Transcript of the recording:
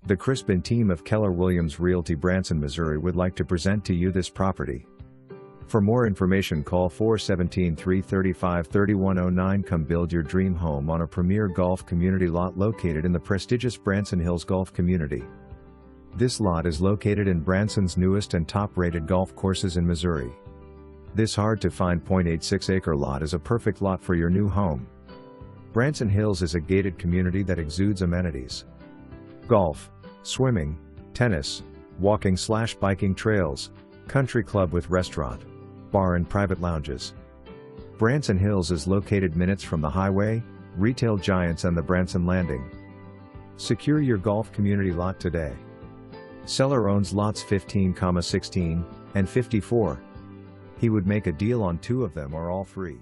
The Crispin team of Keller Williams Realty Branson, Missouri would like to present to you this property. For more information, call 417-335-3109. Come build your dream home on a premier golf community lot located in the prestigious Branson Hills Golf Community. This lot is located in Branson's newest and top-rated golf courses in Missouri. This hard-to-find 0.86-acre lot is a perfect lot for your new home. Branson Hills is a gated community that exudes amenities: golf, swimming, tennis, walking/biking trails, country club with restaurant, bar and private lounges. Branson Hills is located minutes from the highway, retail giants and the Branson Landing. Secure your golf community lot today. Seller owns lots 15, 16, and 54. He would make a deal on 2 of them or all 3.